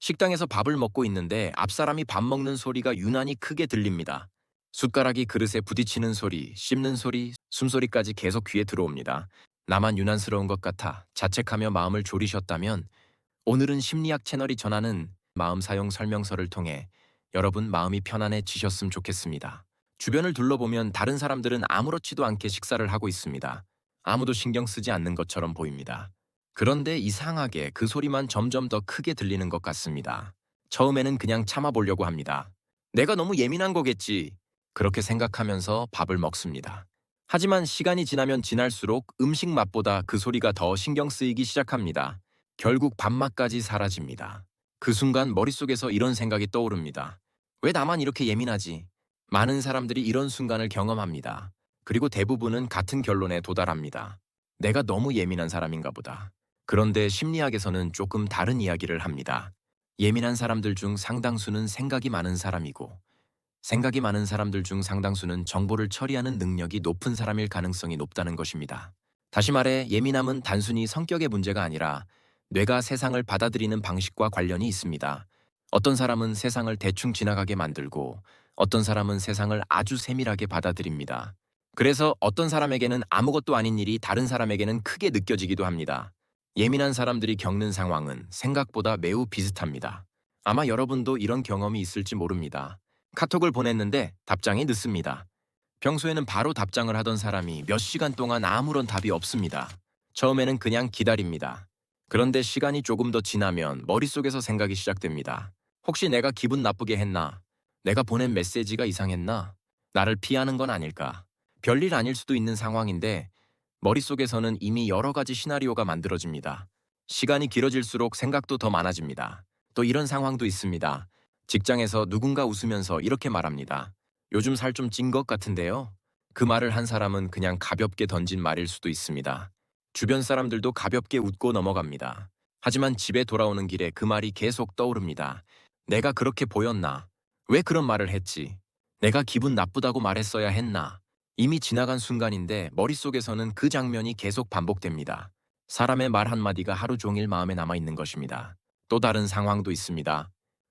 식당에서 밥을 먹고 있는데 앞 사람이 밥 먹는 소리가 유난히 크게 들립니다. 숟가락이 그릇에 부딪히는 소리, 씹는 소리, 숨소리까지 계속 귀에 들어옵니다. 나만 유난스러운 것 같아 자책하며 마음을 졸이셨다면 오늘은 심리학 채널이 전하는 마음 사용 설명서를 통해 여러분 마음이 편안해지셨으면 좋겠습니다. 주변을 둘러보면 다른 사람들은 아무렇지도 않게 식사를 하고 있습니다. 아무도 신경 쓰지 않는 것처럼 보입니다. 그런데 이상하게 그 소리만 점점 더 크게 들리는 것 같습니다. 처음에는 그냥 참아보려고 합니다. 내가 너무 예민한 거겠지. 그렇게 생각하면서 밥을 먹습니다. 하지만 시간이 지나면 지날수록 음식 맛보다 그 소리가 더 신경 쓰이기 시작합니다. 결국 밥맛까지 사라집니다. 그 순간 머릿속에서 이런 생각이 떠오릅니다. 왜 나만 이렇게 예민하지? 많은 사람들이 이런 순간을 경험합니다. 그리고 대부분은 같은 결론에 도달합니다. 내가 너무 예민한 사람인가 보다. 그런데 심리학에서는 조금 다른 이야기를 합니다. 예민한 사람들 중 상당수는 생각이 많은 사람이고, 생각이 많은 사람들 중 상당수는 정보를 처리하는 능력이 높은 사람일 가능성이 높다는 것입니다. 다시 말해, 예민함은 단순히 성격의 문제가 아니라 뇌가 세상을 받아들이는 방식과 관련이 있습니다. 어떤 사람은 세상을 대충 지나가게 만들고, 어떤 사람은 세상을 아주 세밀하게 받아들입니다. 그래서 어떤 사람에게는 아무것도 아닌 일이 다른 사람에게는 크게 느껴지기도 합니다. 예민한 사람들이 겪는 상황은 생각보다 매우 비슷합니다. 아마 여러분도 이런 경험이 있을지 모릅니다. 카톡을 보냈는데 답장이 늦습니다. 평소에는 바로 답장을 하던 사람이 몇 시간 동안 아무런 답이 없습니다. 처음에는 그냥 기다립니다. 그런데 시간이 조금 더 지나면 머릿속에서 생각이 시작됩니다. 혹시 내가 기분 나쁘게 했나? 내가 보낸 메시지가 이상했나? 나를 피하는 건 아닐까? 별일 아닐 수도 있는 상황인데 머릿속에서는 이미 여러 가지 시나리오가 만들어집니다. 시간이 길어질수록 생각도 더 많아집니다. 또 이런 상황도 있습니다. 직장에서 누군가 웃으면서 이렇게 말합니다. 요즘 살 좀 찐 것 같은데요? 그 말을 한 사람은 그냥 가볍게 던진 말일 수도 있습니다. 주변 사람들도 가볍게 웃고 넘어갑니다. 하지만 집에 돌아오는 길에 그 말이 계속 떠오릅니다. 내가 그렇게 보였나? 왜 그런 말을 했지? 내가 기분 나쁘다고 말했어야 했나? 이미 지나간 순간인데 머릿속에서는 그 장면이 계속 반복됩니다. 사람의 말 한마디가 하루 종일 마음에 남아있는 것입니다. 또 다른 상황도 있습니다.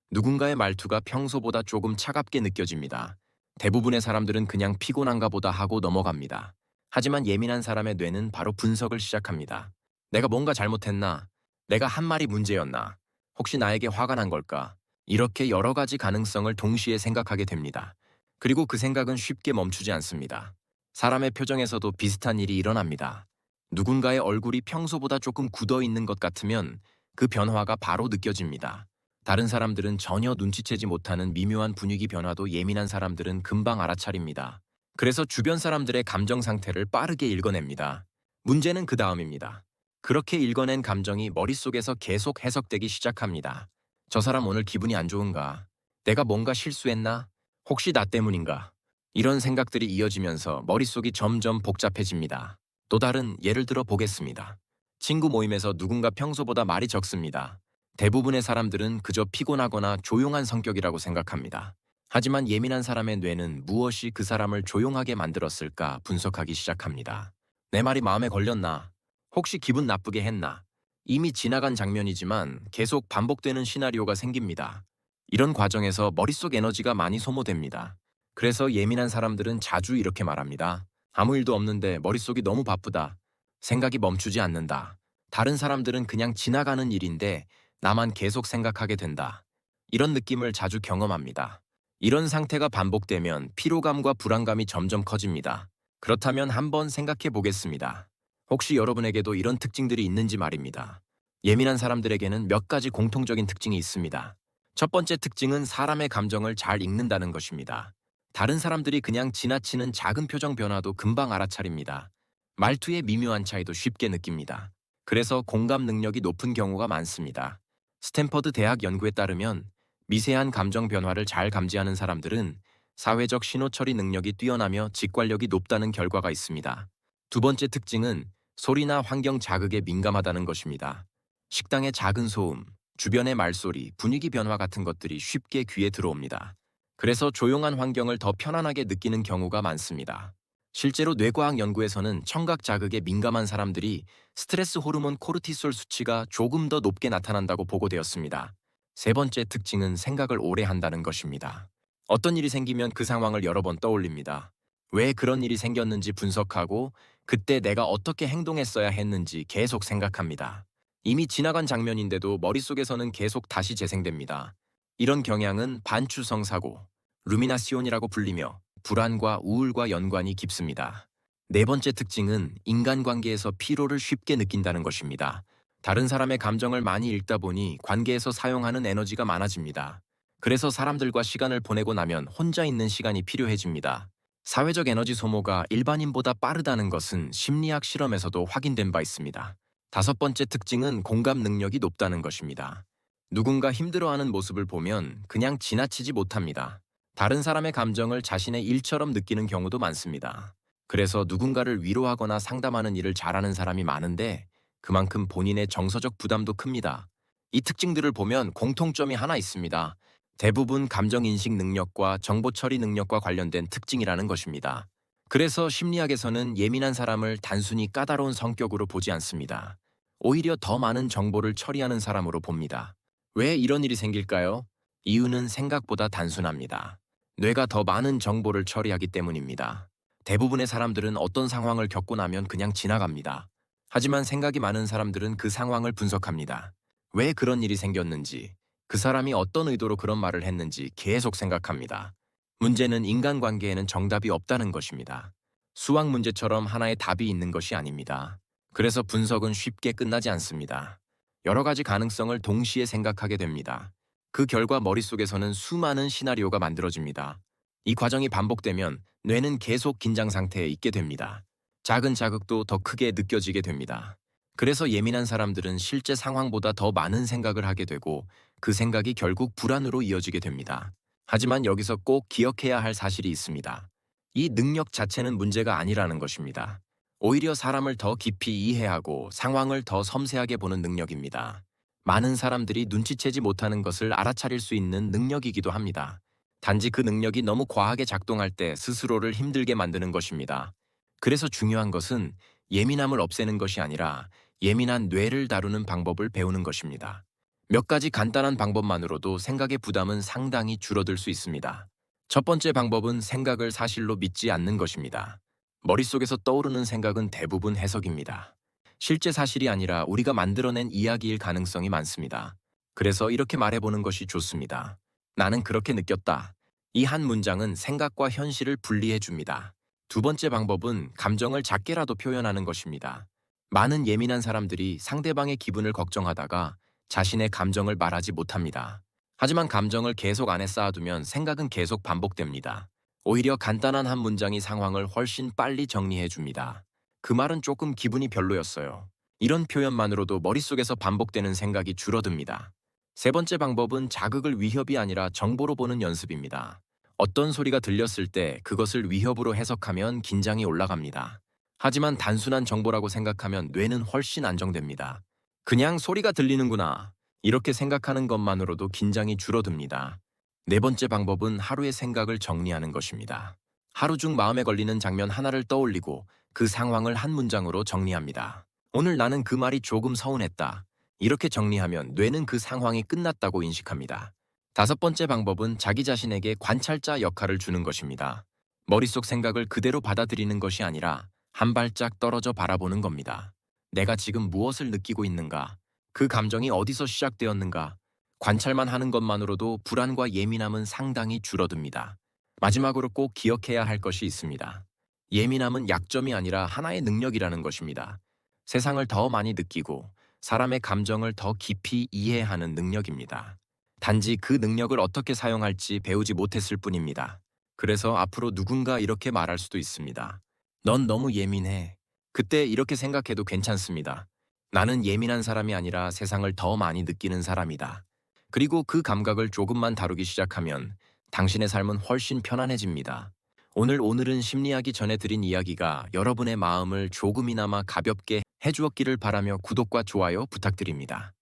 누군가의 말투가 평소보다 조금 차갑게 느껴집니다. 대부분의 사람들은 그냥 피곤한가 보다 하고 넘어갑니다. 하지만 예민한 사람의 뇌는 바로 분석을 시작합니다. 내가 뭔가 잘못했나? 내가 한 말이 문제였나? 혹시 나에게 화가 난 걸까? 이렇게 여러 가지 가능성을 동시에 생각하게 됩니다. 그리고 그 생각은 쉽게 멈추지 않습니다. 사람의 표정에서도 비슷한 일이 일어납니다. 누군가의 얼굴이 평소보다 조금 굳어 있는 것 같으면 그 변화가 바로 느껴집니다. 다른 사람들은 전혀 눈치채지 못하는 미묘한 분위기 변화도 예민한 사람들은 금방 알아차립니다. 그래서 주변 사람들의 감정 상태를 빠르게 읽어냅니다. 문제는 그 다음입니다. 그렇게 읽어낸 감정이 머릿속에서 계속 해석되기 시작합니다. 저 사람 오늘 기분이 안 좋은가? 내가 뭔가 실수했나? 혹시 나 때문인가? 이런 생각들이 이어지면서 머릿속이 점점 복잡해집니다. 또 다른 예를 들어 보겠습니다. 친구 모임에서 누군가 평소보다 말이 적습니다. 대부분의 사람들은 그저 피곤하거나 조용한 성격이라고 생각합니다. 하지만 예민한 사람의 뇌는 무엇이 그 사람을 조용하게 만들었을까 분석하기 시작합니다. 내 말이 마음에 걸렸나? 혹시 기분 나쁘게 했나? 이미 지나간 장면이지만 계속 반복되는 시나리오가 생깁니다. 이런 과정에서 머릿속 에너지가 많이 소모됩니다. 그래서 예민한 사람들은 자주 이렇게 말합니다. 아무 일도 없는데 머릿속이 너무 바쁘다. 생각이 멈추지 않는다. 다른 사람들은 그냥 지나가는 일인데 나만 계속 생각하게 된다. 이런 느낌을 자주 경험합니다. 이런 상태가 반복되면 피로감과 불안감이 점점 커집니다. 그렇다면 한번 생각해 보겠습니다. 혹시 여러분에게도 이런 특징들이 있는지 말입니다. 예민한 사람들에게는 몇 가지 공통적인 특징이 있습니다. 첫 번째 특징은 사람의 감정을 잘 읽는다는 것입니다. 다른 사람들이 그냥 지나치는 작은 표정 변화도 금방 알아차립니다. 말투의 미묘한 차이도 쉽게 느낍니다. 그래서 공감 능력이 높은 경우가 많습니다. 스탠퍼드 대학 연구에 따르면 미세한 감정 변화를 잘 감지하는 사람들은 사회적 신호 처리 능력이 뛰어나며 직관력이 높다는 결과가 있습니다. 두 번째 특징은 소리나 환경 자극에 민감하다는 것입니다. 식당의 작은 소음, 주변의 말소리, 분위기 변화 같은 것들이 쉽게 귀에 들어옵니다. 그래서 조용한 환경을 더 편안하게 느끼는 경우가 많습니다. 실제로 뇌과학 연구에서는 청각 자극에 민감한 사람들이 스트레스 호르몬 코르티솔 수치가 조금 더 높게 나타난다고 보고되었습니다. 세 번째 특징은 생각을 오래 한다는 것입니다. 어떤 일이 생기면 그 상황을 여러 번 떠올립니다. 왜 그런 일이 생겼는지 분석하고 그때 내가 어떻게 행동했어야 했는지 계속 생각합니다. 이미 지나간 장면인데도 머릿속에서는 계속 다시 재생됩니다. 이런 경향은 반추성 사고, 루미나시온이라고 불리며 불안과 우울과 연관이 깊습니다. 네 번째 특징은 인간관계에서 피로를 쉽게 느낀다는 것입니다. 다른 사람의 감정을 많이 읽다 보니 관계에서 사용하는 에너지가 많아집니다. 그래서 사람들과 시간을 보내고 나면 혼자 있는 시간이 필요해집니다. 사회적 에너지 소모가 일반인보다 빠르다는 것은 심리학 실험에서도 확인된 바 있습니다. 다섯 번째 특징은 공감 능력이 높다는 것입니다. 누군가 힘들어하는 모습을 보면 그냥 지나치지 못합니다. 다른 사람의 감정을 자신의 일처럼 느끼는 경우도 많습니다. 그래서 누군가를 위로하거나 상담하는 일을 잘하는 사람이 많은데 그만큼 본인의 정서적 부담도 큽니다. 이 특징들을 보면 공통점이 하나 있습니다. 대부분 감정인식 능력과 정보 처리 능력과 관련된 특징이라는 것입니다. 그래서 심리학에서는 예민한 사람을 단순히 까다로운 성격으로 보지 않습니다. 오히려 더 많은 정보를 처리하는 사람으로 봅니다. 왜 이런 일이 생길까요? 이유는 생각보다 단순합니다. 뇌가 더 많은 정보를 처리하기 때문입니다. 대부분의 사람들은 어떤 상황을 겪고 나면 그냥 지나갑니다. 하지만 생각이 많은 사람들은 그 상황을 분석합니다. 왜 그런 일이 생겼는지, 그 사람이 어떤 의도로 그런 말을 했는지 계속 생각합니다. 문제는 인간관계에는 정답이 없다는 것입니다. 수학 문제처럼 하나의 답이 있는 것이 아닙니다. 그래서 분석은 쉽게 끝나지 않습니다. 여러 가지 가능성을 동시에 생각하게 됩니다. 그 결과 머릿속에서는 수많은 시나리오가 만들어집니다. 이 과정이 반복되면 뇌는 계속 긴장 상태에 있게 됩니다. 작은 자극도 더 크게 느껴지게 됩니다. 그래서 예민한 사람들은 실제 상황보다 더 많은 생각을 하게 되고 그 생각이 결국 불안으로 이어지게 됩니다. 하지만 여기서 꼭 기억해야 할 사실이 있습니다. 이 능력 자체는 문제가 아니라는 것입니다. 오히려 사람을 더 깊이 이해하고 상황을 더 섬세하게 보는 능력입니다. 많은 사람들이 눈치채지 못하는 것을 알아차릴 수 있는 능력이기도 합니다. 단지 그 능력이 너무 과하게 작동할 때 스스로를 힘들게 만드는 것입니다. 그래서 중요한 것은 예민함을 없애는 것이 아니라 예민한 뇌를 다루는 방법을 배우는 것입니다. 몇 가지 간단한 방법만으로도 생각의 부담은 상당히 줄어들 수 있습니다. 첫 번째 방법은 생각을 사실로 믿지 않는 것입니다. 머릿속에서 떠오르는 생각은 대부분 해석입니다. 실제 사실이 아니라 우리가 만들어낸 이야기일 가능성이 많습니다. 그래서 이렇게 말해보는 것이 좋습니다. 나는 그렇게 느꼈다. 이 한 문장은 생각과 현실을 분리해 줍니다. 두 번째 방법은 감정을 작게라도 표현하는 것입니다. 많은 예민한 사람들이 상대방의 기분을 걱정하다가 자신의 감정을 말하지 못합니다. 하지만 감정을 계속 안에 쌓아두면 생각은 계속 반복됩니다. 오히려 간단한 한 문장이 상황을 훨씬 빨리 정리해 줍니다. 그 말은 조금 기분이 별로였어요. 이런 표현만으로도 머릿속에서 반복되는 생각이 줄어듭니다. 세 번째 방법은 자극을 위협이 아니라 정보로 보는 연습입니다. 어떤 소리가 들렸을 때 그것을 위협으로 해석하면 긴장이 올라갑니다. 하지만 단순한 정보라고 생각하면 뇌는 훨씬 안정됩니다. 그냥 소리가 들리는구나. 이렇게 생각하는 것만으로도 긴장이 줄어듭니다. 네 번째 방법은 하루의 생각을 정리하는 것입니다. 하루 중 마음에 걸리는 장면 하나를 떠올리고 그 상황을 한 문장으로 정리합니다. 오늘 나는 그 말이 조금 서운했다. 이렇게 정리하면 뇌는 그 상황이 끝났다고 인식합니다. 다섯 번째 방법은 자기 자신에게 관찰자 역할을 주는 것입니다. 머릿속 생각을 그대로 받아들이는 것이 아니라 한 발짝 떨어져 바라보는 겁니다. 내가 지금 무엇을 느끼고 있는가? 그 감정이 어디서 시작되었는가? 관찰만 하는 것만으로도 불안과 예민함은 상당히 줄어듭니다. 마지막으로 꼭 기억해야 할 것이 있습니다. 예민함은 약점이 아니라 하나의 능력이라는 것입니다. 세상을 더 많이 느끼고 사람의 감정을 더 깊이 이해하는 능력입니다. 단지 그 능력을 어떻게 사용할지 배우지 못했을 뿐입니다. 그래서 앞으로 누군가 이렇게 말할 수도 있습니다. 넌 너무 예민해. 그때 이렇게 생각해도 괜찮습니다. 나는 예민한 사람이 아니라 세상을 더 많이 느끼는 사람이다. 그리고 그 감각을 조금만 다루기 시작하면 당신의 삶은 훨씬 편안해집니다. 오늘은 심리학이 전해드린 이야기가 여러분의 마음을 조금이나마 가볍게 해주었기를 바라며 구독과 좋아요 부탁드립니다.